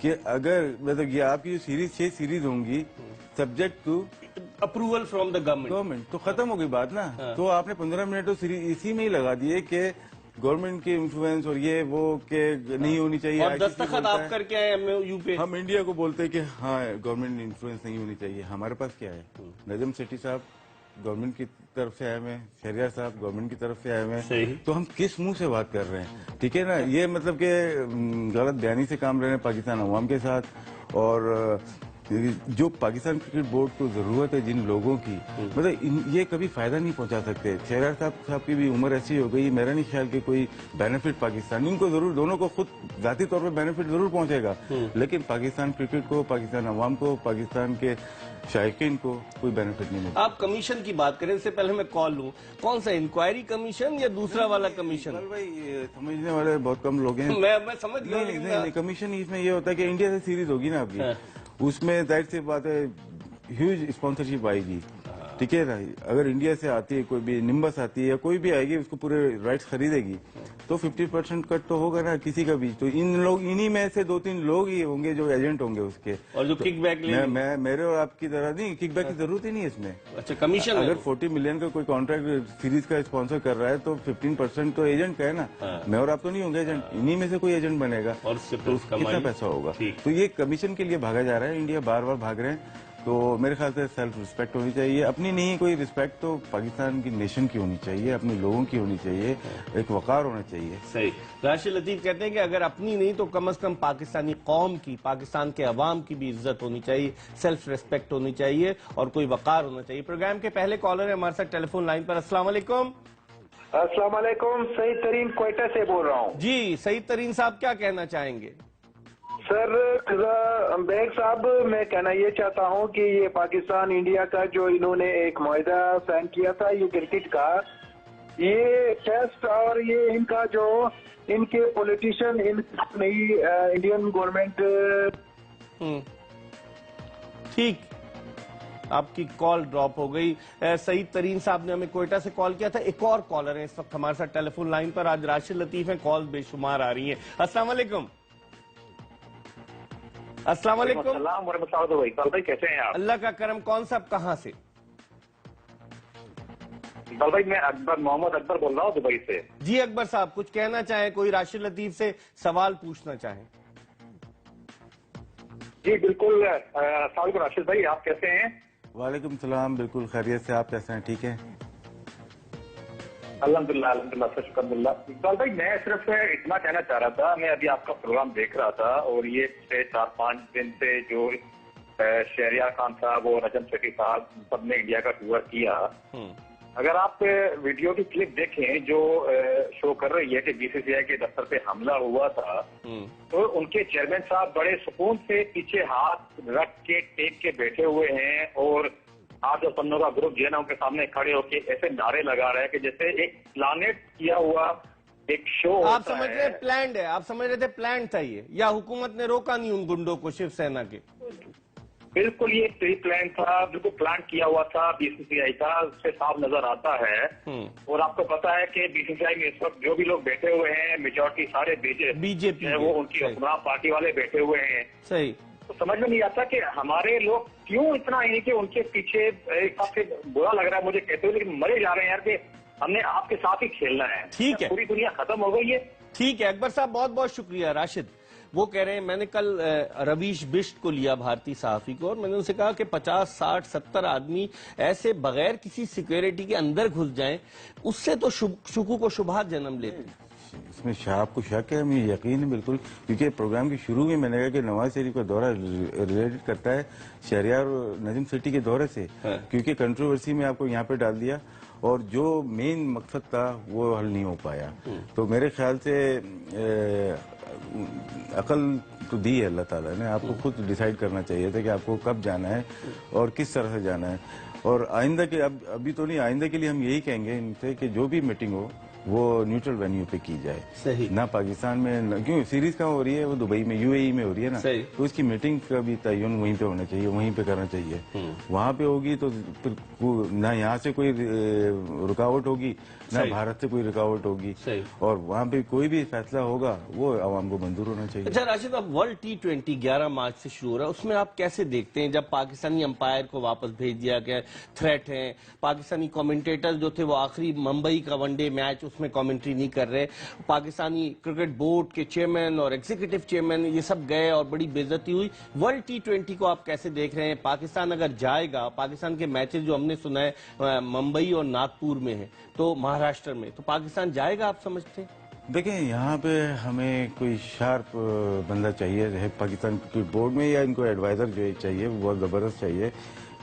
کہ اگر مطلب یہ آپ کی جو سیریز 6 سیریز ہوں گی subject to approval from the government تو ختم ہو گئی بات نا. تو آپ نے 15 منٹ تو سیریز اسی میں ہی لگا دیے کہ گورنمنٹ کی انفلوئنس اور یہ وہ کہ نہیں ہونی چاہیے. اور دستخط آپ کر کے آئے MOU پہ. ہم انڈیا کو بولتے ہیں کہ ہاں گورنمنٹ انفلوئنس نہیں ہونی چاہیے. ہمارے پاس کیا ہے؟ نجم سیٹھی صاحب گورنمنٹ کی طرف سے آئے ہوئے ہیں, شہریار صاحب گورنمنٹ کی طرف سے آئے ہوئے ہیں. تو ہم کس منہ سے بات کر رہے ہیں؟ ٹھیک ہے نا. یہ مطلب کہ غلط بیانی سے کام رہے ہیں پاکستان عوام کے ساتھ. اور جو پاکستان کرکٹ بورڈ کو ذرورت ہے جن لوگوں کی, مطلب یہ کبھی فائدہ نہیں پہنچا سکتے. شہریار صاحب کی بھی عمر ایسی ہو گئی, میرا نہیں خیال کہ کوئی بینیفٹ پاکستان ان کو ضرور, دونوں کو خود ذاتی طور پہ بینیفٹ ضرور پہنچے گا, لیکن پاکستان کرکٹ کو, پاکستان عوام کو, پاکستان کے شائقین کو کوئی بینیفٹ نہیں ملتا. آپ کمیشن کی بات کریں, اس سے پہلے میں کال لوں, کون سا انکوائری کمیشن یا دوسرا والا کمیشن؟ بھائی سمجھنے والے بہت کم لوگ ہیں. میں سمجھ گیا. نہیں, کمیشن اس میں یہ ہوتا ہے کہ انڈیا سے سیریز ہوگی نا آپ کی, اس میں ظاہر سی بات ہے ہیوج اسپانسرشپ آئے گی. ٹھیک ہے نا. اگر انڈیا سے آتی ہے کوئی بھی, نمبس آتی ہے یا کوئی بھی آئے گی, اس کو پورے رائٹس خریدے گی تو 50% کٹ تو ہوگا نا کسی کا بھی. تو انہی میں سے 2-3 لوگ ہی ہوں گے جو ایجنٹ ہوں گے اس کے. اور جو کک بیک میرے اور آپ کی طرح نہیں, کک بیک کی ضرورت ہی نہیں ہے اس میں. اچھا, کمیشن اگر 40 ملین کا کوئی کانٹریکٹ سیریز کا اسپانسر کر رہا ہے تو 15% تو ایجنٹ کا ہے نا. میں اور آپ تو نہیں ہوں گے ایجنٹ, انہی میں سے کوئی ایجنٹ بنے گا اور کتنا پیسہ ہوگا. تو یہ کمیشن کے لیے بھاگا جا رہا ہے, انڈیا بار بار بھاگ رہے ہیں. تو میرے خیال سے سیلف ریسپیکٹ ہونی چاہیے. اپنی نہیں, کوئی ریسپیکٹ تو پاکستان کی نیشن کی ہونی چاہیے, اپنے لوگوں کی ہونی چاہیے, ایک وقار ہونا چاہیے. صحیح. راشد لطیف کہتے ہیں کہ اگر اپنی نہیں تو کم از کم پاکستانی قوم کی, پاکستان کے عوام کی بھی عزت ہونی چاہیے, سیلف ریسپیکٹ ہونی چاہیے اور کوئی وقار ہونا چاہیے. پروگرام کے پہلے کالر ہیں ہمارے ساتھ ٹیلی فون لائن پر. السلام علیکم. السلام علیکم, سعید ترین کوئٹہ سے بول رہا ہوں. جی سعید ترین صاحب, کیا کہنا چاہیں گے؟ سر بیگ صاحب, میں کہنا یہ چاہتا ہوں کہ یہ پاکستان انڈیا کا جو انہوں نے ایک معاہدہ سائن کیا تھا یہ کرکٹ کا, یہ ٹیسٹ اور یہ ان کا جو ان کے پولیٹیشین نئی انڈین گورنمنٹ. ٹھیک, آپ کی کال ڈراپ ہو گئی. سعید ترین صاحب نے ہمیں کوئٹہ سے کال کیا تھا. ایک اور کالر ہیں اس وقت ہمارے ساتھ ٹیلی فون لائن پر. آج راشد لطیف ہیں, کال بے شمار آ رہی ہیں. السلام علیکم. السلام علیکم. السلام ورحمۃ اللہ وبرکاتہ. کیسے ہیں آپ؟ اللہ کا کرم. کون صاحب, کہاں سے؟ بھائی میں محمد اکبر بول رہا ہوں دبئی سے. جی اکبر صاحب, کچھ کہنا چاہیں, کوئی راشد لطیف سے سوال پوچھنا چاہیں؟ جی بالکل. السلام علیکم راشد بھائی, آپ کیسے ہیں؟ وعلیکم السلام, بالکل خیریت سے. آپ کیسے ہیں؟ ٹھیک ہے الحمدللہ. شکر اللہ. اقبال بھائی میں صرف اتنا کہنا چاہ رہا تھا, میں ابھی آپ کا پروگرام دیکھ رہا تھا اور یہ 4-5 دن سے جو شہریار خان صاحب اور نجم سیٹھی صاحب سب نے انڈیا کا ٹور کیا, اگر آپ ویڈیو کی کلپ دیکھیں جو شو کر رہی ہے کہ BCCI کے دفتر پہ حملہ ہوا تھا, تو ان کے چیئرمین صاحب بڑے سکون سے پیچھے ہاتھ رکھ کے ٹیک کے بیٹھے ہوئے ہیں اور 8 پنوں کا گروپ جو ہے نا ان کے سامنے کھڑے ہو کے ایسے نعرے لگا رہے ہیں کہ جیسے ایک پلانٹ کیا ہوا ایک شو. آپ سمجھ رہے پلانڈ ہے, آپ سمجھ رہے تھے پلانٹ تھا یہ, یا حکومت نے روکا نہیں ان گنڈوں کو شیو سینا کے؟ بالکل یہ پری پلان تھا, بالکل پلان کیا ہوا تھا BCCI کا, اس سے صاف نظر آتا ہے. اور آپ کو پتا ہے کہ BCCI میں اس وقت جو بھی لوگ بیٹھے ہوئے ہیں میجورٹی سارے بی جے پی وہ ان کی حکمراں پارٹی والے بیٹھے ہوئے ہیں. صحیح. تو سمجھ میں نہیں آتا کہ ہمارے لوگ کیوں اتنا یعنی کہ ان کے پیچھے, ایک سے برا لگ رہا ہے مجھے کہتے ہوئے, لیکن مرے جا رہے ہیں یار کہ ہم نے آپ کے ساتھ ہی کھیلنا ہے. ٹھیک ہے, پوری دنیا ختم ہو گئی ہے. ٹھیک ہے اکبر صاحب, بہت بہت شکریہ. راشد وہ کہہ رہے ہیں, میں نے کل رویش بشٹ کو لیا, بھارتی صحافی کو, اور میں نے ان سے کہا کہ 50, 60, 70 آدمی ایسے بغیر کسی سیکیورٹی کے اندر گھس جائیں, اس سے تو شکوک و شبہات جنم لیتے ہیں. اس میں آپ کو شک ہے؟ ہمیں یقین ہے بالکل, کیونکہ پروگرام کے شروع میں نے کہا کہ نواز شریف کا دورہ ریلیٹڈ کرتا ہے شہریار اور نجم سیٹھی کے دورے سے, کیونکہ کنٹروورسی میں آپ کو یہاں پہ ڈال دیا اور جو مین مقصد تھا وہ حل نہیں ہو پایا. تو میرے خیال سے عقل تو دی ہے اللہ تعالیٰ نے, آپ کو خود ڈیسائیڈ کرنا چاہیے تھا کہ آپ کو کب جانا ہے اور کس طرح سے جانا ہے. اور آئندہ کے ابھی تو نہیں, آئندہ کے لیے ہم یہی کہیں گے ان سے کہ جو بھی میٹنگ ہو وہ نیوٹرل وینیو پہ کی جائے. صحیح. نہ پاکستان میں, کیوں سیریز کہاں ہو رہی ہے, وہ دبئی میں UAE میں ہو رہی ہے نا, تو اس کی میٹنگ کا بھی تعین وہیں پہ ہونا چاہیے, وہیں پہ کرنا چاہیے. وہاں پہ ہوگی تو پھر نہ یہاں سے کوئی رکاوٹ ہوگی نہ بھارت سے کوئی رکاوٹ ہوگی, اور وہاں پہ کوئی بھی فیصلہ ہوگا وہ عوام کو منظور ہونا چاہیے. اچھا راشد, اب ورلڈ T20 11 مارچ سے شروع ہو رہا ہے, اس میں آپ کیسے دیکھتے ہیں جب پاکستانی امپائر کو واپس بھیج دیا گیا, تھریٹ ہیں, پاکستانی کامنٹیٹر جو تھے وہ آخری ممبئی کا ون ڈے میچ اس میں کامنٹری نہیں کر رہے, پاکستانی کرکٹ بورڈ کے چیئرمین اور ایگزیکٹو چیئرمین یہ سب گئے اور بڑی بے عزتی ہوئی. ورلڈ T20 کو آپ کیسے دیکھ رہے ہیں؟ پاکستان اگر جائے گا, پاکستان کے میچز جو ہم نے سنا ہے ممبئی اور ناگپور میں ہیں تو مہاراشٹر میں, تو پاکستان جائے گا آپ سمجھتے ہیں؟ دیکھیں یہاں پہ ہمیں کوئی شارپ بندہ چاہیے پاکستان کرکٹ بورڈ میں, یا ان کو ایڈوائزر جو چاہیے وہ بہت زبردست چاہیے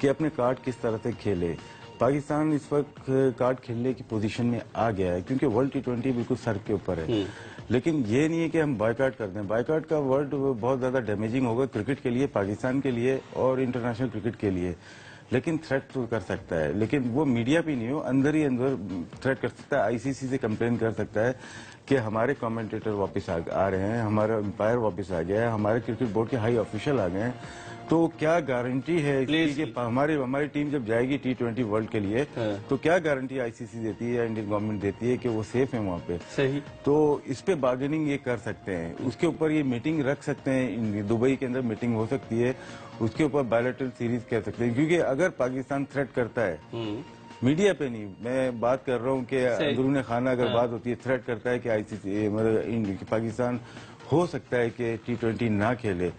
کہ اپنے کارڈ کس طرح سے کھیلے. پاکستان اس وقت کارڈ کھیلنے کی پوزیشن میں آ گیا ہے کیونکہ ورلڈ T20 بالکل سر کے اوپر ہے, لیکن یہ نہیں ہے کہ ہم بائیکاٹ کر دیں. بائیکاٹ کا ورڈ بہت زیادہ ڈیمیجنگ ہوگا کرکٹ کے لیے, پاکستان کے لیے اور انٹرنیشنل کرکٹ کے لیے. لیکن تھریٹ تو کر سکتا ہے, لیکن وہ میڈیا پہ نہیں ہو, اندر ہی اندر تھریٹ کر سکتا ہے, ICC سے کمپلین کر سکتا ہے کہ ہمارے کامنٹیٹر واپس آ رہے ہیں, ہمارا امپائر واپس آ گیا ہے, ہمارے کرکٹ بورڈ کے ہائی آفیشل آ گئے ہیں. تو کیا گارنٹی ہے کہ ہماری ٹیم جب جائے گی T20 ورلڈ کے لیے تو کیا گارنٹی ICC دیتی ہے یا انڈین گورنمنٹ دیتی ہے کہ وہ سیف ہیں وہاں پہ؟ صحیح. تو اس پہ بارگیننگ یہ کر سکتے ہیں, اس کے اوپر یہ میٹنگ رکھ سکتے ہیں, دبئی کے اندر میٹنگ ہو سکتی ہے, اس کے اوپر بائیلیٹرل سیریز کہہ سکتے ہیں. کیونکہ اگر پاکستان تھریٹ کرتا ہے, میڈیا پہ نہیں, میں بات کر رہا ہوں کہ اندرون خانہ اگر بات ہوتی ہے, تھریٹ کرتا ہے کہ ICC پاکستان ہو سکتا ہے کہ T20 نہ کھیلے,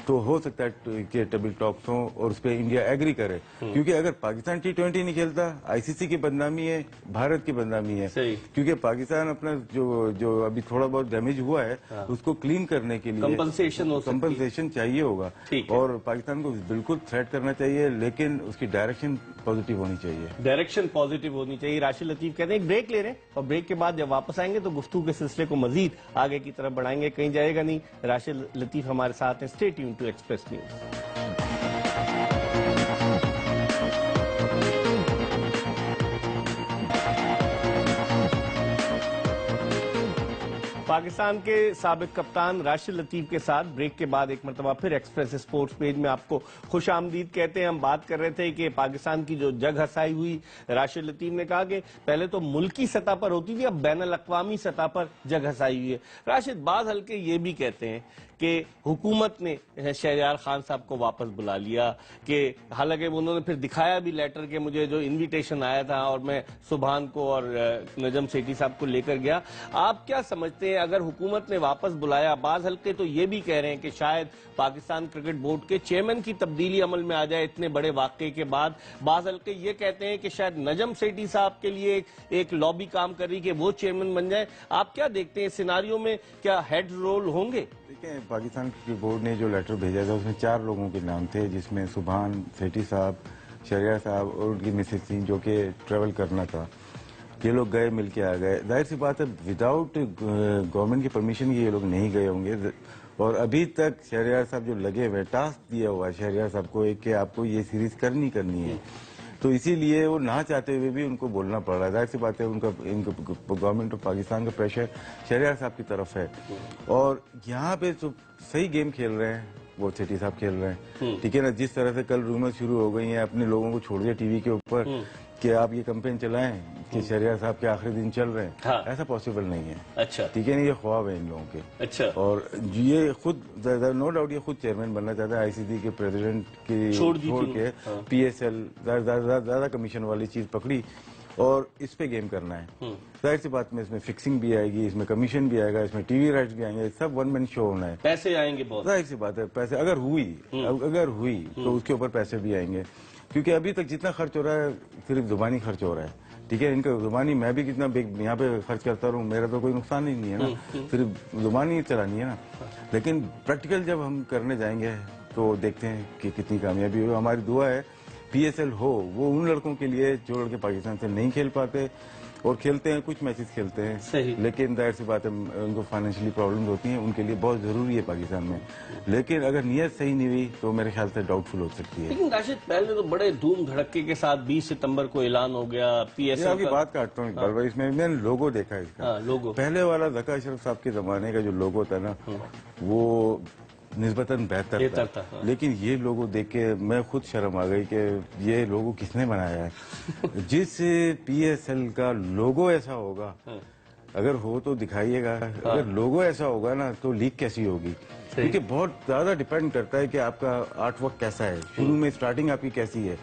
تو ہو سکتا ہے کہ ٹیبل ٹاکس ہوں اور اس پہ انڈیا ایگری کرے. کیونکہ اگر پاکستان T20 نہیں کھیلتا, ICC کی بدنامی ہے, بھارت کی بدنامی ہے. کیونکہ پاکستان اپنا جو ابھی تھوڑا بہت ڈیمیج ہوا ہے اس کو کلین کرنے کے لیے کمپنسیشن چاہیے ہوگا, اور پاکستان کو بالکل تھریٹ کرنا چاہیے, لیکن اس کی ڈائریکشن پازیٹیو ہونی چاہیے. ڈائریکشن پازیٹیو ہونی چاہیے. راشد لطیف کہتے ہیں ایک بریک لے رہے ہیں, اور بریک کے بعد جب واپس آئیں گے تو گفتگو کے سلسلے کو مزید آگے کی طرف بڑھائیں گے, کہیں جائے گا نہیں. راشد لطیف ہمارے ساتھ ہیں. Stay tune to Express News. Pakistan کے سابق کپتان راشد لطیف کے ساتھ بریک کے بعد ایک مرتبہ پھر ایکسپریس اسپورٹس پیج میں آپ کو خوش آمدید کہتے ہیں. ہم بات کر رہے تھے کہ پاکستان کی جو جگ ہسائی ہوئی, راشد لطیف نے کہا کہ پہلے تو ملکی سطح پر ہوتی تھی, اب بین الاقوامی سطح پر جگ ہسائی ہوئی ہے. راشد, بعض حلقے یہ بھی کہتے ہیں کہ حکومت نے شہریار خان صاحب کو واپس بلا لیا, کہ حالانکہ انہوں نے پھر دکھایا بھی لیٹر کہ مجھے جو انویٹیشن آیا تھا اور میں سبحان کو اور نجم سیٹھی صاحب کو لے کر گیا. آپ کیا سمجھتے ہیں اگر حکومت نے واپس بلایا؟ بعض حلقے تو یہ بھی کہہ رہے ہیں کہ شاید پاکستان کرکٹ بورڈ کے چیئرمین کی تبدیلی عمل میں آ جائے اتنے بڑے واقعے کے بعد. بعض حلقے یہ کہتے ہیں کہ شاید نجم سیٹھی صاحب کے لیے ایک لابی کام کر رہی کہ وہ چیئرمین بن جائے. آپ کیا دیکھتے ہیں سیناریو میں, کیا ہیڈ رول ہوں گے؟ دیکھیں, پاکستان کرکٹ بورڈ نے جو لیٹر بھیجا تھا اس میں 4 لوگوں کے نام تھے, جس میں سبحان, سیٹھی صاحب, شہریار صاحب اور ان کی مسز تھیں جو کہ ٹریول کرنا تھا. یہ لوگ گئے, مل کے آ گئے. ظاہر سی بات ہے وداؤٹ گورنمنٹ کی پرمیشن یہ لوگ نہیں گئے ہوں گے, اور ابھی تک شہریار صاحب جو لگے ہوئے, ٹاسک دیا ہوا ہے شہریار صاحب کو کہ آپ کو یہ سیریز کرنی ہے, تو اسی لیے وہ نہ چاہتے ہوئے بھی ان کو بولنا پڑ رہا ہے. ظاہر سی بات ہے ان کا گورنمنٹ آف پاکستان کا پریشر شہریار صاحب کی طرف ہے, اور یہاں پہ جو صحیح گیم کھیل رہے ہیں وہ سیٹھی صاحب کھیل رہے ہیں. ٹھیک ہے نا, جس طرح سے کل رومر شروع ہو گئی ہیں, اپنے لوگوں کو چھوڑ دیا ٹی وی کے اوپر کہ آپ یہ کمپین چلائیں کہ شہریار صاحب کے آخری دن چل رہے ہیں, ایسا پاسبل نہیں ہے. اچھا, ٹھیک ہے نا, یہ خواب ہے ان لوگوں کے. اچھا, اور یہ خود نو ڈاؤٹ یہ خود چیئرمین بننا چاہتا ہے, ICC کے پریزیڈنٹ کی چھوڑ کے PSL زیادہ کمیشن والی چیز پکڑی اور اس پہ گیم کرنا ہے. ظاہر سی بات میں اس میں فکسنگ بھی آئے گی, اس میں کمیشن بھی آئے گا, اس میں ٹی وی رائٹس بھی آئیں گے, سب ون مین شو ہونا ہے. پیسے آئیں گے بہت. ظاہر سی بات ہے پیسے اگر ہوئی تو اس کے اوپر پیسے بھی آئیں گے, کیونکہ ابھی تک جتنا خرچ ہو رہا ہے صرف زبانی خرچ ہو رہا ہے. ٹھیک ہے, ان کا زبانی میں بھی کتنا یہاں پہ خرچ کرتا رہوں, میرا تو کوئی نقصان ہی نہیں ہے نا, صرف زبانی چلانی ہے نا. لیکن پریکٹیکل جب ہم کرنے جائیں گے تو دیکھتے ہیں کہ کتنی کامیابی ہو. ہماری دعا ہے PSL ہو وہ ان لڑکوں کے لیے جو لڑکے پاکستان سے نہیں کھیل پاتے, اور کھیلتے ہیں, کچھ میچز کھیلتے ہیں, لیکن ظاہر سی بات ہے ان کو فائنینشلی پرابلمز ہوتی ہیں, ان کے لیے بہت ضروری ہے پاکستان میں, لیکن اگر نیت صحیح نہیں ہوئی تو میرے خیال سے ڈاؤٹ فل ہو سکتی ہے. لیکن راشد پہلے تو بڑے دھوم دھڑکے کے ساتھ 20 ستمبر کو اعلان ہو گیا, پی ایس ایل کی بات کاٹتا ہوں اقبال بھائی, اس میں نے لوگو دیکھا ہے اس کا, لوگو پہلے والا ذکا اشرف صاحب کے زمانے کا جو لوگو تھا نا وہ نسبتاً بہتر تھا, لیکن یہ لوگو دیکھ کے میں خود شرم آ گئی کہ یہ لوگو کس نے بنایا ہے. جس پی ایس ایل کا لوگو ایسا ہوگا, اگر ہو تو دکھائیے گا, اگر لوگو ایسا ہوگا نا تو لیگ کیسی ہوگی, کیونکہ بہت زیادہ ڈیپینڈ کرتا ہے کہ آپ کا آرٹ ورک کیسا ہے, شروع میں اسٹارٹنگ آپ کی کیسی ہے.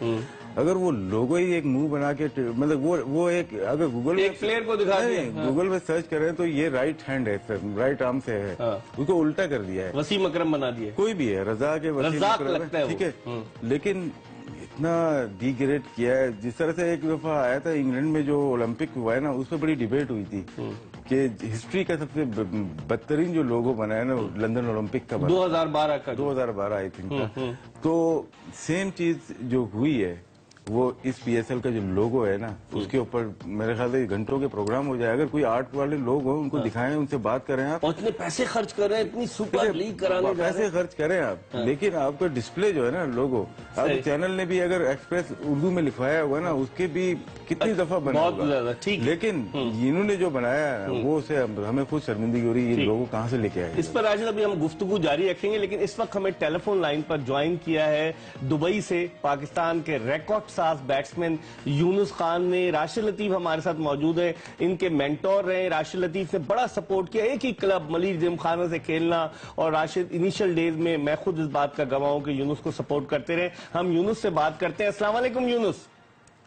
اگر وہ لوگو ہی ایک منہ بنا کے, مطلب وہ ایک, اگر گوگل میں سرچ کریں تو یہ رائٹ ہینڈ ہے, رائٹ آرم سے ہے, اس کو الٹا کر دیا ہے, وسیم اکرم بنا دیا, کوئی بھی ہے, رضا کے وسیم اکرم, ٹھیک ہے, لیکن اتنا ڈی گریڈ کیا ہے. جس طرح سے ایک دفعہ آیا تھا انگلینڈ میں جو اولمپک ہوا ہے نا, اس پہ بڑی ڈیبیٹ ہوئی تھی کہ ہسٹری کا سب سے بدترین جو لوگو بنا ہے نا لندن اولمپک کا, 2012 آئی تھنک. تو سیم چیز جو ہوئی ہے وہ اس پی ایس ایل کا جو لوگو ہے نا اس کے اوپر میرے خیال سے گھنٹوں کے پروگرام ہو جائے. اگر کوئی آرٹ والے لوگ ہوں ان کو دکھائیں, ان سے بات کریں, آپ اتنے پیسے خرچ کر رہے ہیں, اتنی سپر لیگ کرانے, پیسے خرچ کریں آپ, لیکن آپ کا ڈسپلے جو ہے نا لوگو, آپ چینل نے بھی اگر ایکسپریس اردو میں لکھوایا ہوا نا اس کے بھی کتنی دفعہ بنا ہوگا, لیکن انہوں نے جو بنایا ہے وہ اسے ہمیں خود شرمندگی ہو رہی ہے, یہ لوگو کہاں سے لے کے آئے. اس پر راشد ابھی ہم گفتگو جاری رکھیں گے, لیکن اس وقت ہمیں ٹیلی فون لائن پر جوائن کیا ہے دبئی سے پاکستان کے ریکارڈ ساز بیٹسمین یونس خان نے. راشد لطیف ہمارے ساتھ موجود ہیں, ان کے مینٹور رہے. راشد لطیف نے بڑا سپورٹ کیا, ایک ہی کلب ملیر جم خانہ سے کھیلنا, اور راشد انیشل ڈیز میں میں خود اس بات کا گواہ ہوں کہ یونس کو سپورٹ کرتے رہے. ہم یونس سے بات کرتے ہیں. السلام علیکم یونس.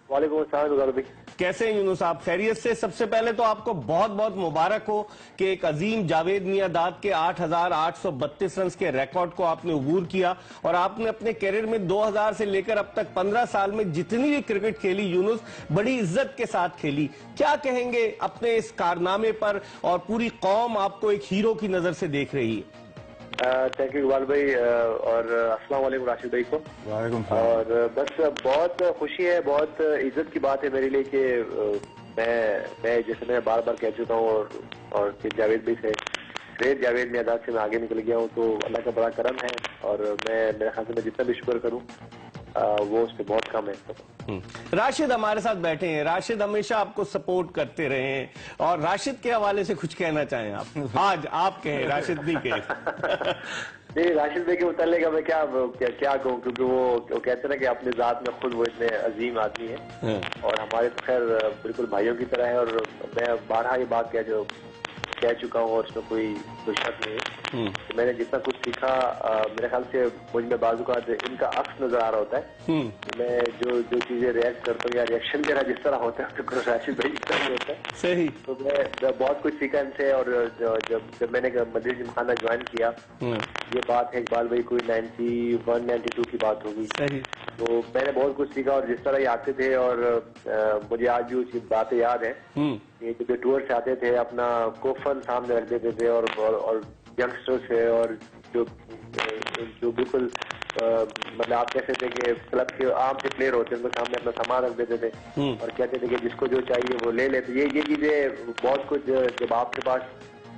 وعلیکم السلام. کیسے ہیں یونس آپ, خیریت سے؟ سب سے پہلے تو آپ کو بہت بہت مبارک ہو کہ ایک عظیم جاوید میاں داد کے 8,832 رنز کے ریکارڈ کو آپ نے عبور کیا, اور آپ نے اپنے کیریئر میں 2000 سے لے کر اب تک 15 سال میں جتنی بھی کرکٹ کھیلی یونس بڑی عزت کے ساتھ کھیلی. کیا کہیں گے اپنے اس کارنامے پر, اور پوری قوم آپ کو ایک ہیرو کی نظر سے دیکھ رہی ہے؟ تھینک یو اقبال بھائی, اور السلام علیکم راشد بھائی کو. وعلیکم السلام. اور بس بہت خوشی ہے, بہت عزت کی بات ہے میرے لیے کہ میں جیسے میں بار بار کہہ چکا ہوں, اور جاوید بھائی سے, گریٹ جاوید میاں داد سے میں آگے نکل گیا ہوں, تو اللہ کا بڑا کرم ہے, اور میرے خیال سے میں جتنا بھی شکر کروں وہ اس پہ بہت کم ہے. راشد ہمارے ساتھ بیٹھے ہیں. راشد ہمیشہ آپ کو سپورٹ کرتے رہے ہیں, اور راشد کے حوالے سے کچھ کہنا چاہیں آپ؟ آج آپ کہیں, راشد نہیں کہیں. نہیں, راشد بھائی کے متعلق میں کیا کہوں, کیونکہ وہ کہتے ہیں کہ اپنے ذات میں خود وہ اتنے عظیم آدمی ہیں, اور ہمارے تو خیر بالکل بھائیوں کی طرح ہے, اور میں بارہا یہ بات کہہ چکا ہوں, اور اس میں کوئی شک نہیں ہے. میں نے جتنا کچھ سیکھا, میرے خیال سے مجھ میں بعض اوقات ان کا عکس نظر آ رہا ہوتا ہے. میں جو چیزیں ریئیکٹ کرتا ہوں یا ریئیکشن میرا جس طرح ہوتا ہے تو راشد بھائی کی طرح ہوتا ہے. صحیح. تو میں بہت کچھ سیکھا ان سے, اور جب میں نے ملیر جم خانہ جوائن کیا, یہ بات ہے اقبال بھائی کوئی 91-92 کی بات ہوگی, تو میں نے بہت کچھ سیکھا. اور جس طرح یہ آتے تھے, اور مجھے آج بھی اس باتیں یاد ہیں, یہ جو ٹور سے آتے تھے اپنا کوفن سامنے رکھ دیتے تھے, اور ینگسٹر سے, اور جو بالکل مطلب آپ کہہ سکتے کہ کلب کے عام سے پلیئر ہوتے ہیں ان کے سامنے اپنا سامان رکھ دیتے تھے, اور کہتے تھے کہ جس کو جو چاہیے وہ لے لیتے. یہ چیزیں بہت کچھ, جب آپ کے پاس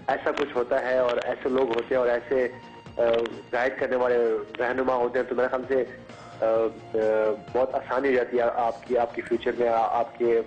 ایسا کچھ ہوتا ہے اور ایسے لوگ ہوتے ہیں اور ایسے گائیڈ کرنے والے رہنما ہوتے ہیں, تو میرے خیال سے بہت آسانی ہو جاتی ہے آپ کی فیوچر میں, آپ کے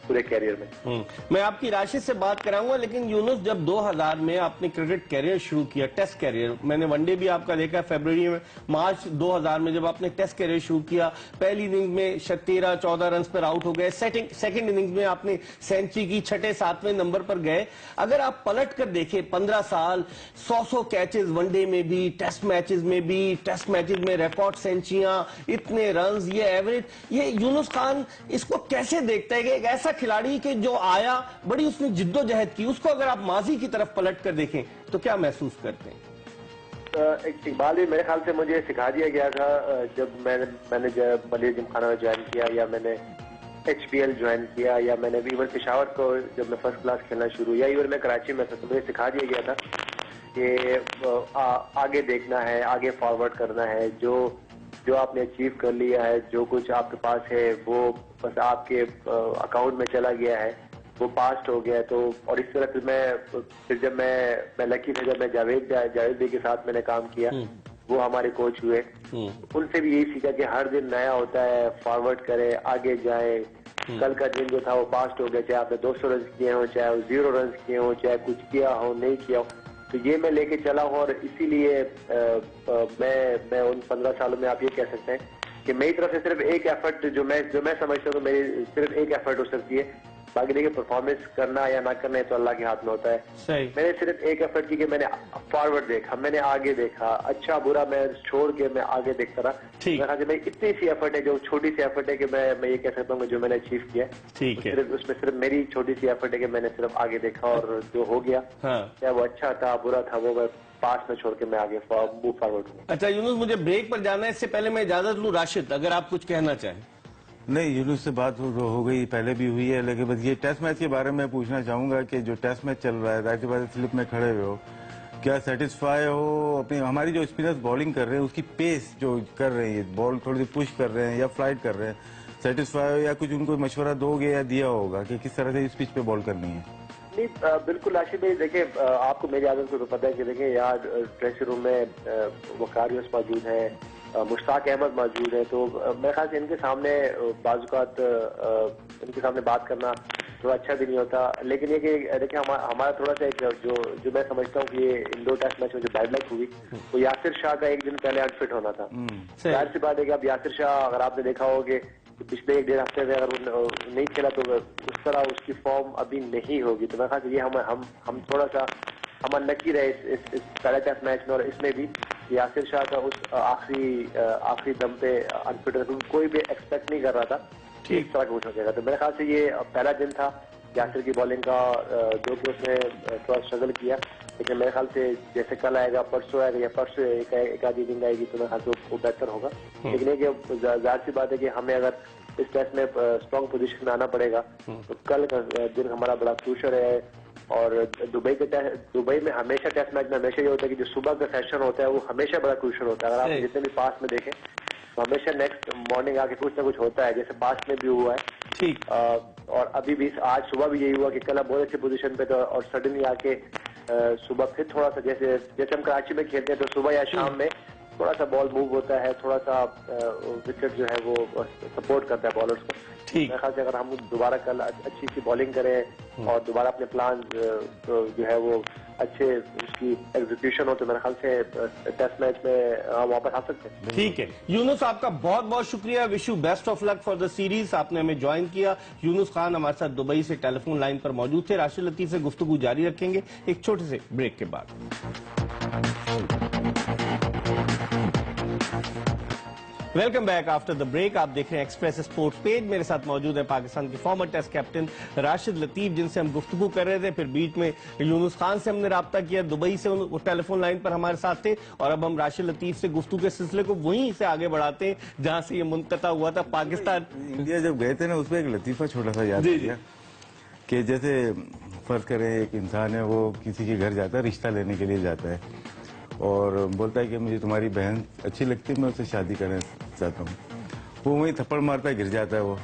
پورے کیریئر میں. میں آپ کی راشد سے بات کراؤں گا, لیکن یونس جب 2000 میں آپ نے کرکٹ کیریئر شروع کیا, ٹیسٹ کیریئر, میں نے ون ڈے بھی آپ کا دیکھا فیبروری میں, مارچ 2000 میں جب آپ نے ٹیسٹ کیریئر شروع کیا, پہلی اننگ میں 13-14 رنز پر آؤٹ ہو گئے, سیکنڈ اننگ میں آپ نے سینچری کی, 6-7ویں نمبر پر گئے. اگر آپ پلٹ کر دیکھیں 15 سال, 100 کیچز ون ڈے میں بھی, ٹیسٹ میچز میں بھی, ٹیسٹ میچز میں ریکارڈ سینچریاں, اتنے رنز, یہ ایوریج, یہ یونس خان اس کو کیسے دیکھتا ہے کہ ایک ایسا کھلاڑی کہ جو آیا, بڑی اس نے جد و جہد کی, اس کو اگر آپ ماضی کی طرف پلٹ کر دیکھیں تو کیا محسوس کرتے ہیں؟ اقبال بھی میرے خیال سے مجھے سکھا دیا گیا تھا جب میں نے ملیر جم خانہ جوائن کیا, یا میں نے HPL جوائن کیا, یا میں نے ایون پشاور کو جب میں فرسٹ کلاس کھیلنا شروع, یا ایون میں کراچی میں تھا, تو مجھے سکھا دیا گیا تھا کہ آگے دیکھنا ہے, آگے فارورڈ کرنا ہے, جو آپ نے اچیو کر لیا ہے, جو کچھ آپ کے پاس ہے وہ بس آپ کے اکاؤنٹ میں چلا گیا ہے, وہ پاسٹ ہو گیا. تو اور اس طرح پھر جب میں لکی تھا، جب میں جاوید بھائی کے ساتھ میں نے کام کیا، وہ ہمارے کوچ ہوئے. ان سے بھی یہی سیکھا کہ ہر دن نیا ہوتا ہے، فارورڈ کرے، آگے جائے. کل کا دن جو تھا وہ پاسٹ ہو گیا، چاہے آپ نے 200 رنز کیے ہوں، چاہے وہ 0 رنز کیے ہوں، چاہے کچھ کیا ہو نہیں کیا ہو. تو یہ میں لے کے چلا ہوں، اور اسی لیے میں ان 15 سالوں میں آپ یہ کہہ سکتے ہیں کہ میری طرف سے صرف ایک ایفرٹ جو میں سمجھتا ہوں، میری صرف ایک ایفرٹ ہو سکتی ہے. باقی دیکھیے پرفارمنس کرنا یا نہ کرنا ہے تو اللہ کے ہاتھ میں ہوتا ہے. میں نے صرف ایک ایفرٹ کی کہ میں نے فارورڈ دیکھا، میں نے آگے دیکھا، اچھا برا میں چھوڑ کے میں آگے دیکھتا رہا. میرے خیال سے میری اتنی سی ایفرٹ ہے، جو چھوٹی سی ایفرٹ ہے کہ میں یہ کہہ سکتا ہوں کہ جو میں نے اچیو کیا اس میں صرف میری چھوٹی سی ایفرٹ ہے کہ میں نے صرف آگے دیکھا، اور جو ہو گیا چاہے وہ اچھا تھا برا تھا وہ میں پاس میں چھوڑ کے میں آگے موو فارورڈ ہوں. اچھا یونس، مجھے بریک پر جانا ہے، اس سے پہلے میں اجازت لوں راشد اگر آپ کچھ کہنا چاہیں. نہیں، یونس سے بات ہو گئی، پہلے بھی ہوئی ہے، لیکن بس یہ ٹیسٹ میچ کے بارے میں پوچھنا چاہوں گا کہ جو ٹیسٹ میچ چل رہا ہے، ظاہر سی بات ہے سلپ میں کھڑے ہوئے ہو، کیا سیٹسفائی ہو اپنی ہماری جو اسپنرز بالنگ کر رہے ہیں اس کی پیس جو کر رہے ہیں، بال تھوڑی سی پش کر رہے ہیں یا فلائٹ کر رہے ہیں، سیٹسفائی ہو یا کچھ ان کو مشورہ دو گے یا دیا ہوگا کہ کس طرح سے اس پچ پہ بال کرنی ہے؟ نہیں بالکل راشد بھائی، دیکھیں آپ کو میری عادت کو تو پتہ ہے کہ دیکھیں یہاں ڈریسنگ روم میں وقار یونس موجود ہیں، مشتاق احمد موجود ہے. تو میرے خیال سے ان کے سامنے بعض اوقات ان کے سامنے بات کرنا تھوڑا اچھا بھی نہیں ہوتا. لیکن یہ کہ دیکھیں ہمارا تھوڑا سا جو میں سمجھتا ہوں کہ یہ انڈور ٹیسٹ میچ میں جو بیڈ لک ہوئی وہ یاسر شاہ کا ایک دن پہلے انفٹ ہونا تھا. ظاہر سی بات ہے کہ اب یاسر شاہ اگر آپ نے دیکھا ہو کہ پچھلے 1-1.5 ہفتے سے اگر وہ نہیں کھیلا تو اس طرح اس کی فارم ابھی نہیں ہوگی. تو میرے خیال سے یہ ہم تھوڑا سا ہم انلکی رہے اس پہلے ٹیسٹ میچ میں، اور اس میں بھی یاسر شاہ کا اس آخری دم پہ انفٹ، کوئی بھی ایکسپیکٹ نہیں کر رہا تھا کہ اس طرح کا کچھ ہو جائے گا. تو میرے خیال سے یہ پہلا دن تھا یاسر کی بالنگ کا، جو کہ اس نے تھوڑا اسٹرگل کیا. لیکن میرے خیال سے جیسے کل آئے گا، پرسوں آئے گا، یا پرسوں ایک آدھی دن آئے گی تو میرے خیال سے وہ بہتر ہوگا. لیکن یہ کہ ظاہر سی بات ہے کہ ہمیں اگر اس ٹیسٹ میں اسٹرانگ پوزیشن میں آنا پڑے گا تو کل کا دن ہمارا بڑا کروشل ہے. اور دبئی میں ہمیشہ ٹیسٹ میچ میں ہمیشہ یہ ہوتا ہے کہ جو صبح کا سیشن ہوتا ہے وہ ہمیشہ بڑا کروشل ہوتا ہے. اگر آپ جتنے بھی پاس میں دیکھیں تو ہمیشہ نیکسٹ مارننگ آ کے کچھ نہ کچھ ہوتا ہے، جیسے پاس میں بھی ہوا ہے. اور ابھی بھی آج صبح بھی یہی ہوا کہ کل ہم بہت اچھی پوزیشن پہ تھے، اور سڈنلی آ کے صبح پھر تھوڑا سا جیسے ہم کراچی میں کھیلتے ہیں تو صبح یا شام میں تھوڑا سا بال موو ہوتا ہے، تھوڑا سا وکٹ جو ہے وہ سپورٹ کرتا ہے بالرز کو. میرے خیال سے اگر ہم دوبارہ کل اچھی سی بالنگ کریں اور دوبارہ اپنے پلان جو ہے وہ اچھے اس کی ایگزیکیوشن ہو تو میرے خیال سے ٹیسٹ میچ میں ہم واپس آ سکتے ہیں. ٹھیک ہے یونس، آپ کا بہت بہت شکریہ. Wish you best of luck for the series. آپ نے ہمیں جوائن کیا. یونس خان ہمارے ساتھ دبئی سے ٹیلی فون لائن پر موجود تھے. راشد لطیف سے گفتگو جاری رکھیں گے ایک چھوٹے سے بریک کے بعد. Welcome back after the break. آپ دیکھ رہے ہیں ایکسپریس اسپورٹس پیج. میرے ساتھ موجود ہے پاکستان کے فارمر ٹیسٹ کیپٹن راشد لطیف، جن سے ہم گفتگو کر رہے تھے. پھر بیچ میں یونس خان سے ہم نے رابطہ کیا، دبئی سے وہ ٹیلی فون لائن پر ہمارے ساتھ تھے. اور اب ہم راشد لطیف سے گفتگو کے سلسلے کو وہیں سے آگے بڑھاتے ہیں جہاں سے یہ منقطع ہوا تھا. پاکستان انڈیا جب گئے تھے نا، اس میں ایک لطیفہ چھوٹا سا یاد کیا کہ جیسے فرض کریں ایک انسان ہے، وہ کسی کے گھر جاتا ہے، رشتہ لینے کے لیے جاتا ہے اور بولتا ہے کہ مجھے تمہاری بہن اچھی لگتی ہے، میں اسے شادی کرنا چاہتا ہوں. وہ وہیں تھپڑ مارتا ہے، گر جاتا ہے. وہ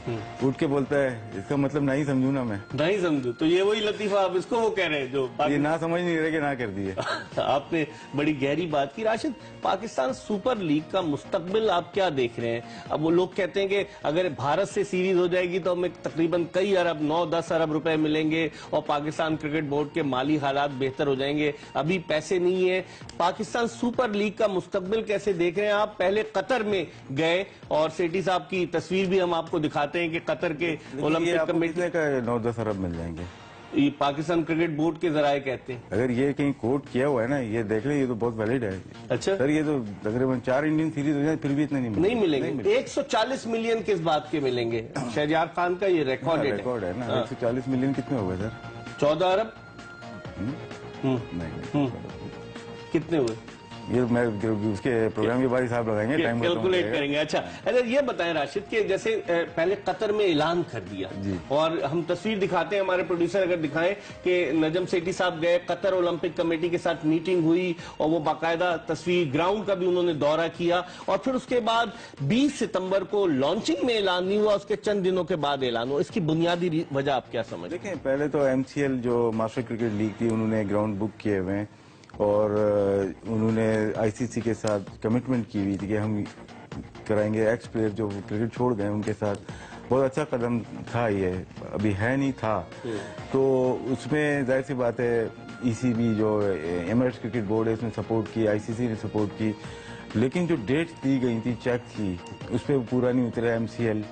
اٹھ کے بولتا ہے اس کا مطلب نہیں سمجھوں نا میں نہیں سمجھو. تو یہ وہی لطیفہ آپ اس کو وہ کہہ رہے ہیں جو یہ نہ سمجھ نہیں رہے کہ نہ کر دیے. آپ نے بڑی گہری بات کی. راشد، پاکستان سپر لیگ کا مستقبل آپ کیا دیکھ رہے ہیں؟ اب وہ لوگ کہتے ہیں کہ اگر بھارت سے سیریز ہو جائے گی تو ہمیں تقریباً کئی ارب 9-10 ارب روپے ملیں گے اور پاکستان کرکٹ بورڈ کے مالی حالات بہتر ہو جائیں گے. ابھی پیسے نہیں ہیں. پاکستان سپر لیگ کا مستقبل کیسے دیکھ رہے ہیں آپ؟ پہلے قطر میں گئے اور سیٹی صاحب کی تصویر بھی ہم آپ کو دکھاتے ہیں کہ قطر کے اولمپک کمیٹی کا 9-10 ارب مل جائیں گے. یہ پاکستان کرکٹ بورڈ کے ذرائع کہتے ہیں. اگر یہ کہیں کوٹ کیا ہوا ہے نا، یہ دیکھ لیں، یہ تو بہت ویلڈ ہے. اچھا سر، یہ تو تقریباً 4 انڈین سیریز ہو جائیں پھر بھی اتنے نہیں ملیں گے. 140 ملین کس بات کے ملیں گے؟ شہریار خان کا یہ ریکارڈ ہے نا. 140 ملین کتنے ہو گئے سر؟ 14 ارب نہیں کتنے ہوئے؟ یہ میں اس کے پروگرام کے بعد حساب لگائیں گے، ٹائم کیلکولیٹ کریں گے. اچھا یہ بتائیں راشد کہ جیسے پہلے قطر میں اعلان کر دیا اور ہم تصویر دکھاتے ہیں، ہمارے پروڈیوسر اگر دکھائیں کہ نجم سیٹھی صاحب گئے، قطر اولمپک کمیٹی کے ساتھ میٹنگ ہوئی اور وہ باقاعدہ تصویر گراؤنڈ کا بھی انہوں نے دورہ کیا، اور پھر اس کے بعد 20 ستمبر کو لانچنگ میں اعلان نہیں ہوا، اس کے چند دنوں کے بعد اعلان ہوا. اس کی بنیادی وجہ آپ کیا سمجھتے ہیں؟ دیکھیں پہلے تو MCL جو ماسٹر کرکٹ لیگ تھی انہوں نے گراؤنڈ بک کیے ہوئے ہیں اور انہوں نے ICC کے ساتھ کمٹمنٹ کی ہوئی تھی کہ ہم کرائیں گے. ایکس پلیئر جو کرکٹ چھوڑ گئے ان کے ساتھ بہت اچھا قدم تھا، یہ ابھی ہے نہیں تھا، تو اس میں ظاہر سی بات ہے ECB جو ایمریٹس کرکٹ بورڈ ہے اس نے سپورٹ کی، ICC نے سپورٹ کی، لیکن جو ڈیٹ دی گئی تھی چیک کی اس پہ پورا نہیں اترا MCL،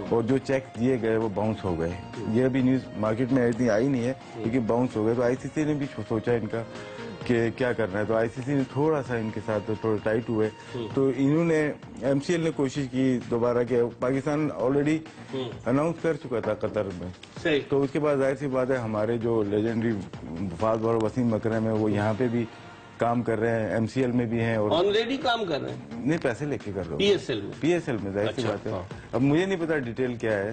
اور جو چیک دیے گئے وہ باؤنس ہو گئے. یہ ابھی نیوز مارکیٹ میں اتنی آئی نہیں ہے کیونکہ باؤنس ہو گئے. تو ICC نے بھی سوچا ان کا کہ کیا کرنا ہے، تو ICC نے تھوڑا سا ان کے ساتھ تھوڑا ٹائٹ ہوئے، تو انہوں نے MCL نے کوشش کی دوبارہ کہ پاکستان آلریڈی اناؤنس کر چکا تھا قطر میں، تو اس کے بعد ظاہر سی بات ہے ہمارے جو لیجنڈری وفاد اور وسیم اکرم ہے وہ یہاں پہ بھی کام کر رہے ہیں، MCL میں بھی ہیں اور آلریڈی کام کر رہے ہیں، نہیں پیسے لے کے کر رہے ہیں PSL میں ظاہر سی بات ہے. اب مجھے نہیں پتا ڈیٹیل کیا ہے،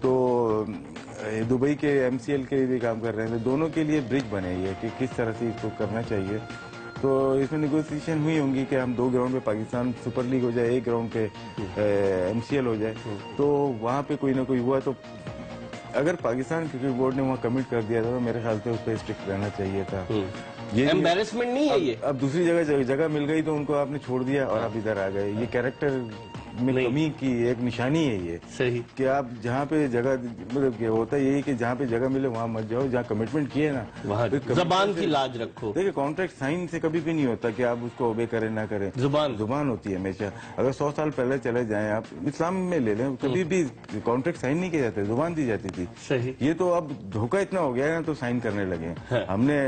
تو دبئی کے MCL کے لیے بھی کام کر رہے ہیں، دونوں کے لیے برج بنے ہے کہ کس طرح سے اس کو کرنا چاہیے. تو اس میں نیگوسیشن ہوئی ہوں گی کہ ہم 2 گراؤنڈ پہ پاکستان سپر لیگ ہو جائے، 1 گراؤنڈ پہ MCL ہو جائے، تو وہاں پہ کوئی نہ کوئی ہوا. تو اگر پاکستان کرکٹ بورڈ نے وہاں کمٹ کر دیا تھا تو میرے خیال سے اس پہ اسٹرکٹ رہنا چاہیے تھا. یہ ایمبیرسمنٹ نہیں ہے یہ. اب دوسری جگہ مل گئی تو ان کو آپ نے چھوڑ دیا اور آپ ادھر آ گئے. یہ کیریکٹر میں کمی کی ایک نشانی ہے یہ، صحیح کہ آپ جہاں پہ جگہ مطلب کہ ہوتا یہی کہ جہاں پہ جگہ ملے وہاں مت جاؤ، جہاں کمٹمنٹ کیے نا زبان کی لاج رکھو. دیکھیں کانٹریکٹ سائن سے کبھی بھی نہیں ہوتا کہ آپ اس کو اوبے کریں نہ کریں، زبان ہوتی ہے ہمیشہ. اگر 100 سال پہلے چلے جائیں آپ اسلام میں لے لیں، کبھی بھی کانٹریکٹ سائن نہیں کیے جاتے، زبان دی جاتی تھی. صحیح. یہ تو اب دھوکہ اتنا ہو گیا ہے نا تو سائن کرنے لگے. ہم نے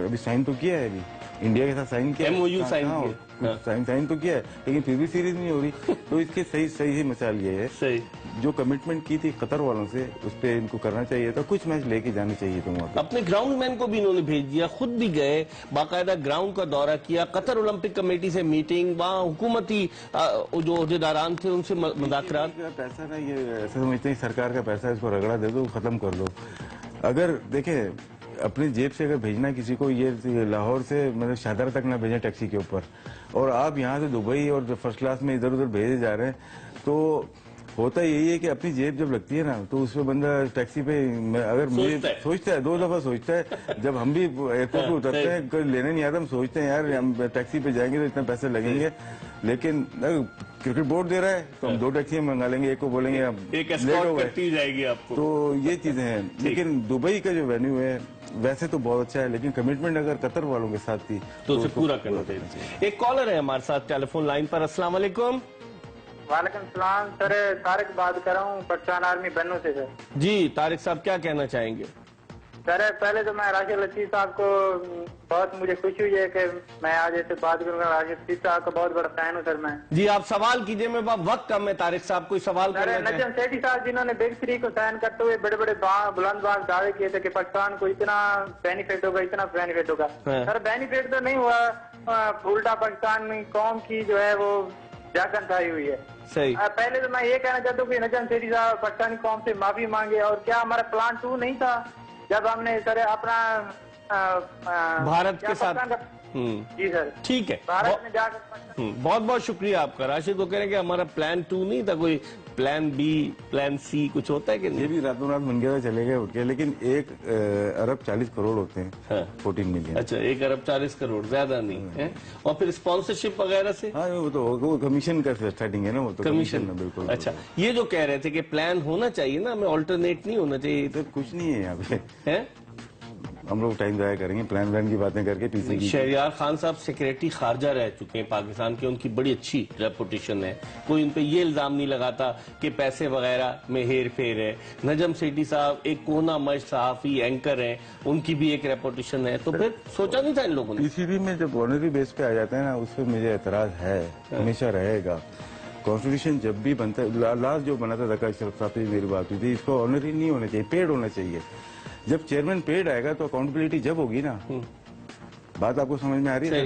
ابھی سائن تو کیا ہے، ابھی انڈیا کے ساتھ سائن کیا، MOU سائن تو کیا ہے، لیکن پھر بھی سیریز نہیں ہو رہی. تو اس کی صحیح مثال یہ ہے جو کمٹمنٹ کی تھی قطر والوں سے اس پہ ان کو کرنا چاہیے تھا، کچھ میچ لے کے جانے چاہیے تھے. اپنے گراؤنڈ مین کو بھی انہوں نے بھیج دیا، خود بھی گئے، باقاعدہ گراؤنڈ کا دورہ کیا، قطر اولمپک کمیٹی سے میٹنگ، وہاں حکومتی جو عہدیداران تھے ان سے مذاکرات. پیسہ نا یہ ایسا سمجھتے ہیں سرکار کا پیسہ، اس کو رگڑا دے دو ختم کر دو. اگر دیکھیں اپنی جیب سے اگر بھیجنا کسی کو، یہ لاہور سے مطلب شاہدرہ تک نہ بھیجیں ٹیکسی کے اوپر، اور آپ یہاں سے دبئی اور فرسٹ کلاس میں ادھر ادھر بھیجے جا رہے ہیں، تو ہوتا یہی ہے کہ اپنی جیب جب لگتی ہے نا تو اس پہ بندہ ٹیکسی پہ اگر سوچتا ہے 2 دفعہ سوچتا ہے. جب ہم بھی ایئرپورٹ پہ اترتے ہیں کوئی لینے نہیں آتا، ہم سوچتے ہیں یار ہم ٹیکسی پہ جائیں گے تو اتنے پیسے لگیں گے، لیکن کرکٹ بورڈ دے رہا ہے تو ہم 2 ٹیکسی منگا لیں گے، ایک کو بولیں گے ایک اسکارٹ کرتی جائے گی آپ کو. تو یہ چیزیں ہیں. لیکن دبئی کا جو وینیو ہے ویسے تو بہت اچھا ہے، لیکن کمٹمنٹ اگر قطر والوں کے ساتھ تھی تو اسے پورا کرنا چاہیے. ایک کالر ہے ہمارے ساتھ ٹیلی فون لائن پر. السلام علیکم. وعلیکم السلام سر، طارق بات کر رہا ہوں پاکستان آرمی بنو سے. سر جی طارق صاحب کیا کہنا چاہیں گے؟ سر پہلے تو میں راشد لطیف صاحب کو بہت مجھے خوشی ہوئی ہے کہ میں آج ایسے بات کروں گا. راشد لطیف صاحب کا بہت بڑا فین ہوں سر میں. جی آپ سوال کیجئے، میں وقت کم ہے. طارق صاحب کوئی سوال کرنا چاہیں؟ نجم سیٹھی صاحب جنہوں نے بگ 3 کو سائن کرتے ہوئے بڑے بڑے بلند باز دعوے کیے تھے کہ پاکستان کو اتنا بینیفٹ ہوگا، اتنا بینیفٹ ہوگا. سر بینیفٹ تو نہیں ہوا، الٹا پاکستان میں قوم کی جو ہے وہ جاگن چھائی ہوئی ہے. صحیح. پہلے تو میں یہ کہنا چاہتا ہوں کہ نجم سیٹھی صاحب پاکستانی قوم سے معافی مانگے. اور کیا ہمارا پلان 2 نہیں تھا جب ہم نے سر اپنا بھارت کے ساتھ؟ جی سر ٹھیک ہے، بھارت میں جا کر بہت بہت شکریہ آپ کا. راشد وہ کہہ رہے ہیں کہ ہمارا پلان 2 نہیں تھا، کوئی پلان بی پلان سی کچھ ہوتا ہے کہ نہیں؟ یہ بھی راتوں رات بن گیا چلے گئے اٹھ کے، لیکن 1 ارب 40 کروڑ ہوتے ہیں 14 ملین. اچھا 1 ارب 40 کروڑ زیادہ نہیں ہے. اور پھر اسپانسرشپ وغیرہ سے؟ ہاں وہ تو کمیشن کا سیٹنگ ہے نا، وہ تو کمیشن. بالکل. اچھا یہ جو کہہ رہے تھے کہ پلان ہونا چاہیے نا، ہمیں آلٹرنیٹ نہیں ہونا چاہیے. تو کچھ نہیں ہے یہاں پہ، ہم لوگ ٹائم ضائع کریں گے پلان کی باتیں کر کے. شہریار خان صاحب سیکریٹری خارجہ رہ چکے ہیں پاکستان کے، ان کی بڑی اچھی ریپوٹیشن ہے، کوئی ان پہ یہ الزام نہیں لگاتا کہ پیسے وغیرہ میں ہیر پھیر ہے. نجم سیٹھی صاحب ایک کونا مش صحافی اینکر ہیں، ان کی بھی ایک ریپوٹیشن ہے. تو پھر سوچا نہیں تھا ان لوگوں نے؟ PCB میں جب آنری بیس پہ آ جاتے ہیں نا اس پہ مجھے اعتراض ہے، ہمیشہ رہے گا. کانسٹیٹیوشن جب بھی بنتا ہے، لاسٹ جو بنا تھا زکا اشرف صاحب سے میری بات ہوئی تھی، اس کو آنری نہیں ہونا چاہیے، پیڈ ہونا چاہیے. جب چیئرمین پیڈ آئے گا تو اکاؤنٹیبلٹی جب ہوگی نا. بات آپ کو سمجھ میں آ رہی ہے؟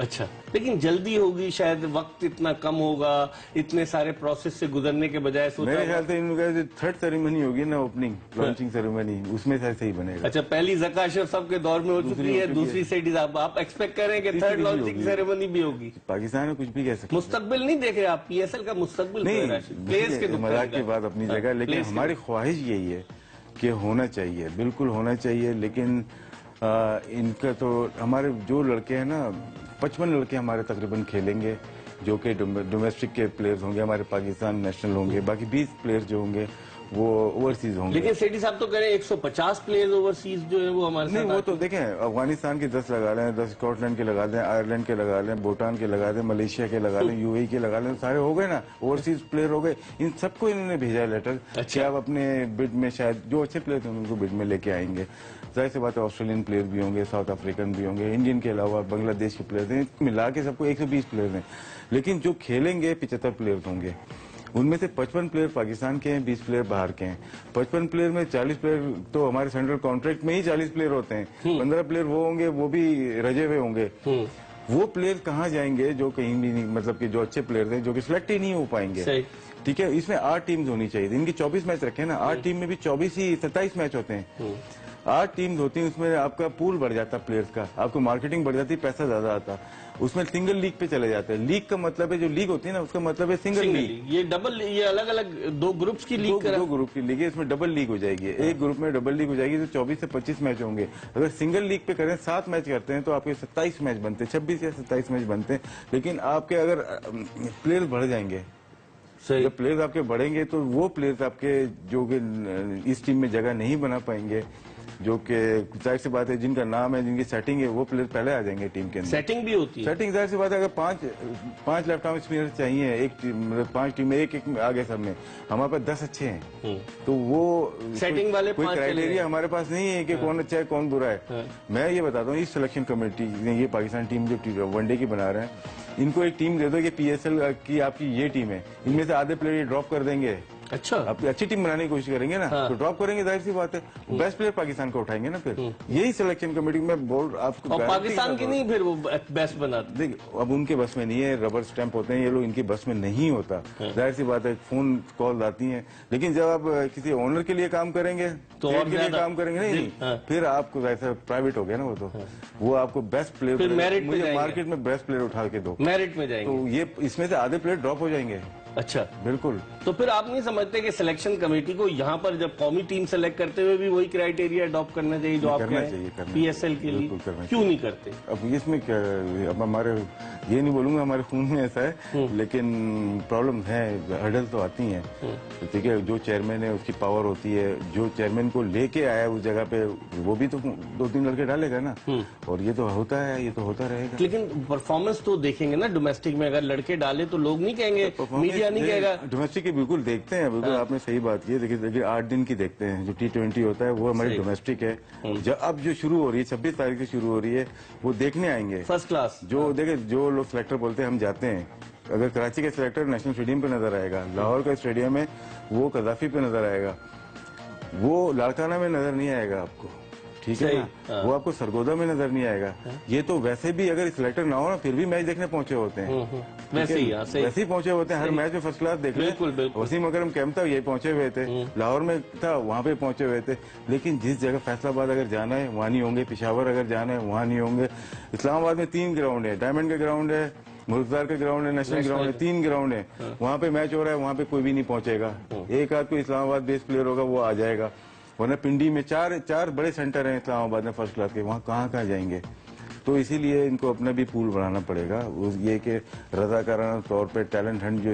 اچھا، لیکن جلدی ہوگی شاید، وقت اتنا کم ہوگا، اتنے سارے پروسیس سے گزرنے کے بجائے میرے خیال سے ان کا جو تھرڈ سیریمنی ہوگی نا، اوپننگ لانچنگ سیریمنی، اس میں صحیح بنے گا. اچھا، پہلی زکا اشرف صاحب کے دور میں ہو چکی ہے، دوسری سیٹی صاحب، آپ ایکسپیکٹ کر رہے ہیں کہ تھرڈ لانچنگ سیریمنی بھی ہوگی؟ پاکستان میں کچھ بھی کہہ سکتے. مستقبل نہیں دیکھ رہے آپ؟ پی ایس ایل کا مستقبل نہیں، مذاق کی بات اپنی جگہ، لیکن ہماری خواہش یہی ہے کہ ہونا چاہیے، بالکل ہونا چاہیے. لیکن ان کا تو ہمارے جو لڑکے ہیں نا، 55 لڑکے ہمارے تقریباً کھیلیں گے، جو کہ ڈومیسٹک کے پلیئرز ہوں گے، ہمارے پاکستان نیشنل ہوں گے. باقی 20 پلیئرز جو ہوں گے وہ اوورسیز ہوں گے. لیکن سیٹی صاحب تو کہہ رہے ہیں 150 پلیئرز اوورسیز جو ہیں وہ ہمارے ساتھ. نہیں، وہ تو دیکھیں، افغانستان کے 10 لگا لیں، 10 اسکاٹ لینڈ کے لگا دیں، آئرلینڈ کے لگا لیں، بھوٹان کے لگا دیں، ملیشیا کے لگا لیں، یو اے کے لگا لیں، سارے ہو گئے نا، اوورسیز پلیئر ہو گئے. ان سب کو انہوں نے بھیجا ہے لیٹر کہ آپ اپنے بڈ میں شاید جو اچھے پلیئر ہیں ان کو بڈ میں لے کے آئیں گے. ظاہر سی بات ہے، آسٹریلین پلیئر بھی ہوں گے، ساؤتھ افریقن بھی ہوں گے، انڈین کے علاوہ بنگلہ دیش کے پلیئر ہیں، ملا کے سب کو 120 پلیئر ہیں. لیکن جو کھیلیں گے 75 پلیئر ہوں گے. ان میں سے 55 پلیئر پاکستان کے ہیں، 20 پلیئر باہر کے ہیں. 55 پلیئر میں 40 پلیئر تو ہمارے سینٹرل کانٹریکٹ میں ہی 40 پلیئر ہوتے ہیں. 15 پلیئر وہ ہوں گے، وہ بھی رجے ہوئے ہوں گے. وہ پلیئر کہاں جائیں گے جو کہیں بھی نہیں، مطلب کہ جو اچھے پلیئر ہیں جو کہ سلیکٹ ہی نہیں ہو پائیں گے. ٹھیک ہے، اس میں 8 ٹیمز ہونی چاہیے. ان کی 24 میچ رکھے نا، 8 ٹیم میں بھی 27 میچ ہوتے ہیں. 8 ٹیمز ہوتی ہیں، اس میں آپ کا پول بڑھ جاتا ہے پلیئرز کا، آپ کو مارکیٹنگ بڑھ جاتی ہے، پیسہ زیادہ آتا. اس میں سنگل لیگ پہ چلے جاتے ہیں. لیگ کا مطلب ہے، جو لیگ ہوتی ہے نا اس کا مطلب ہے سنگل لیگ. یہ ڈبل، یہ الگ الگ 2 گروپس کی لیگ، 2 گروپ کی لیگ ہے. اس میں ڈبل لیگ ہو جائے گی. ایک گروپ میں ڈبل لیگ ہو جائے گی تو 24 سے 25 میچ ہوں گے. اگر سنگل لیگ پہ کریں 7 میچ کرتے ہیں تو آپ کے 27 میچ بنتے ہیں، 26 یا 27 میچ بنتے ہیں. لیکن آپ کے اگر پلیئر بڑھ جائیں گے، جب پلیئرز آپ کے بڑھیں گے تو وہ پلیئرز آپ کے جو کہ اس ٹیم میں جگہ نہیں بنا پائیں گے، جو کہ ظاہر سی بات ہے جن کا نام ہے، جن کی سیٹنگ ہے، وہ پلیئر پہلے آ جائیں گے ٹیم کے اندر. سیٹنگ بھی ہوتی ہے. سیٹنگ ظاہر سی بات ہے، اگر 5 لیفٹ آرم اسپنر چاہیے ایک 5 ٹیم میں، ایک آگے سب میں، ہمارے پاس 10 اچھے ہیں. تو وہ سیٹنگ والے کوئی کرائٹیریا ہمارے پاس نہیں ہے کہ کون اچھا ہے کون برا ہے. میں یہ بتاتا ہوں، اس سلیکشن کمیٹی نے یہ پاکستان ٹیم جو ون ڈے کی بنا رہے ہیں، ان کو ایک ٹیم دے دو کہ پی ایس ایل کی آپ کی یہ ٹیم ہے، ان میں سے آدھے پلیئر یہ ڈراپ کر دیں گے. اچھا، آپ اچھی ٹیم بنانے کی کوشش کریں گے نا تو ڈراپ کریں گے، ظاہر سی بات ہے بیسٹ پلیئر پاکستان کو اٹھائیں گے نا. پھر یہی سلیکشن کمیٹی میں بول آپ کو، اور پاکستان کی نہیں پھر وہ بیسٹ بناتے. دیکھ، اب ان کے بس میں نہیں ہے، ربر سٹیمپ ہوتے ہیں یہ لوگ، ان کی بس میں نہیں ہوتا. ظاہر سی بات ہے فون کال آتی ہیں. لیکن جب آپ کسی اونر کے لیے کام کریں گے، تو کے لیے کام کریں گے، نہیں پھر آپ کو ویسا پرائیویٹ ہو گیا نا. وہ تو وہ آپ کو بیسٹ پلیئر، مجھے مارکیٹ میں بیسٹ پلیئر اٹھا کے دو، میرٹ میں جائیں گے. تو یہ اس میں سے آدھے پلیئر ڈراپ ہو جائیں گے. اچھا، بالکل. تو پھر آپ نہیں سمجھتے کہ سلیکشن کمیٹی کو یہاں پر جب قومی ٹیم سلیکٹ کرتے ہوئے بھی وہی کرائیٹیریا اڈاپٹ کرنا چاہیے جو آپ کے پی ایس ایل کے لیے؟ کیوں نہیں کرتے؟ اب اس میں کیا، اب ہمارے یہ نہیں بولوں گا ہمارے خون میں ایسا ہے، لیکن پرابلم ہے، ہرڈل تو آتی ہیں. ٹھیک ہے، جو چیئرمین ہے اس کی پاور ہوتی ہے، جو چیئرمین کو لے کے آیا اس جگہ پہ وہ بھی تو 2-3 لڑکے ڈالے گا نا. اور یہ تو ہوتا ہے، یہ تو ہوتا رہے گا. لیکن پرفارمنس تو دیکھیں گے نا ڈومیسٹک میں، اگر لڑکے ڈالے تو لوگ نہیں کہیں گے، میڈیا نہیں کہے گا. ڈومیسٹک کی بالکل دیکھتے ہیں، بالکل آپ نے صحیح بات کی. دیکھیے 8 دن کی دیکھتے ہیں، جو T20 ہوتا ہے وہ ہماری ڈومیسٹک ہے. اب جو شروع ہو رہی ہے 26 تاریخ سے شروع ہو رہی ہے، وہ دیکھنے آئیں گے فرسٹ کلاس. جو دیکھیں، جو لوگ سلیکٹر بولتے ہیں ہم جاتے ہیں. اگر کراچی کا سلیکٹر نیشنل اسٹیڈیم پہ نظر آئے گا، لاہور کا اسٹیڈیم ہے وہ قذافی پہ نظر آئے گا، وہ لاڑکانہ میں نظر نہیں آئے گا آپ کو. ٹھیک ہے نا، وہ آپ کو سرگودا میں نظر نہیں آئے گا. یہ تو ویسے بھی اگر سلیکٹر نہ ہو نا پھر بھی میچ دیکھنے پہنچے ہوتے ہیں، ویسے ہی پہنچے ہوتے ہیں. ہر میچ میں فرسٹ کلاس دیکھ لیں. وسیم اکرم کیمپ تھا یہی پہنچے ہوئے تھے، لاہور میں تھا وہاں پہ پہنچے ہوئے تھے. لیکن جس جگہ فیصل آباد اگر جانا ہے وہاں نہیں ہوں گے، پشاور اگر جانا ہے وہاں نہیں ہوں گے. اسلام آباد میں 3 گراؤنڈ ہے، ڈائمنڈ کا گراؤنڈ ہے، ملکدار کا گراؤنڈ ہے، نیشنل گراؤنڈ ہے. 3 گراؤنڈ ہے، وہاں پہ میچ ہو رہا ہے، وہاں پہ کوئی بھی نہیں پہنچے گا. ایک آدھ کوئی اسلام آباد بیس پلیئر ہوگا وہ آ جائے گا. ورنہ پنڈی میں 4 بڑے سینٹر ہیں اسلام آباد میں فرسٹ کلاس کے، وہاں کہاں جائیں گے. تو اسی لیے ان کو اپنا بھی پول بڑھانا پڑے گا. یہ کہ رضاکارانہ طور پہ ٹیلنٹ ہنٹ جو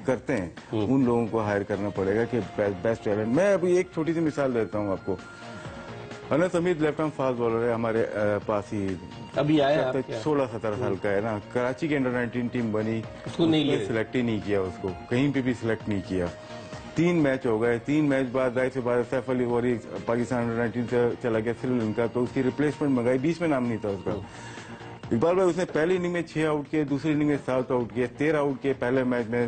کرتے ہیں ان لوگوں کو ہائر کرنا پڑے گا کہ بیسٹ ٹیلنٹ. میں ابھی ایک چھوٹی سی مثال دیتا ہوں آپ کو. انس حمید لیفٹ آرم فاسٹ بالر ہے ہمارے پاس ہی، ابھی آیا 16-17 سال کا ہے نا. کراچی کی انڈر 19 ٹیم بنی، اس کو سلیکٹ ہی نہیں کیا، اس کو کہیں پہ بھی سلیکٹ نہیں کیا. 3 میچ ہو گئے، 3 میچ بعد ظاہر سی بات سیف علی غوری پاکستان انڈر 19 سے چلا گیا سری لنکا، تو اس کی ریپلیسمنٹ منگائی، 20 میں نام نہیں تھا اس کا. اقبال بھائی اس نے پہلی اننگ میں 6 آؤٹ کیے، دوسری اننگ میں 7 آؤٹ کیے، 13 آؤٹ کیے پہلے میچ میں.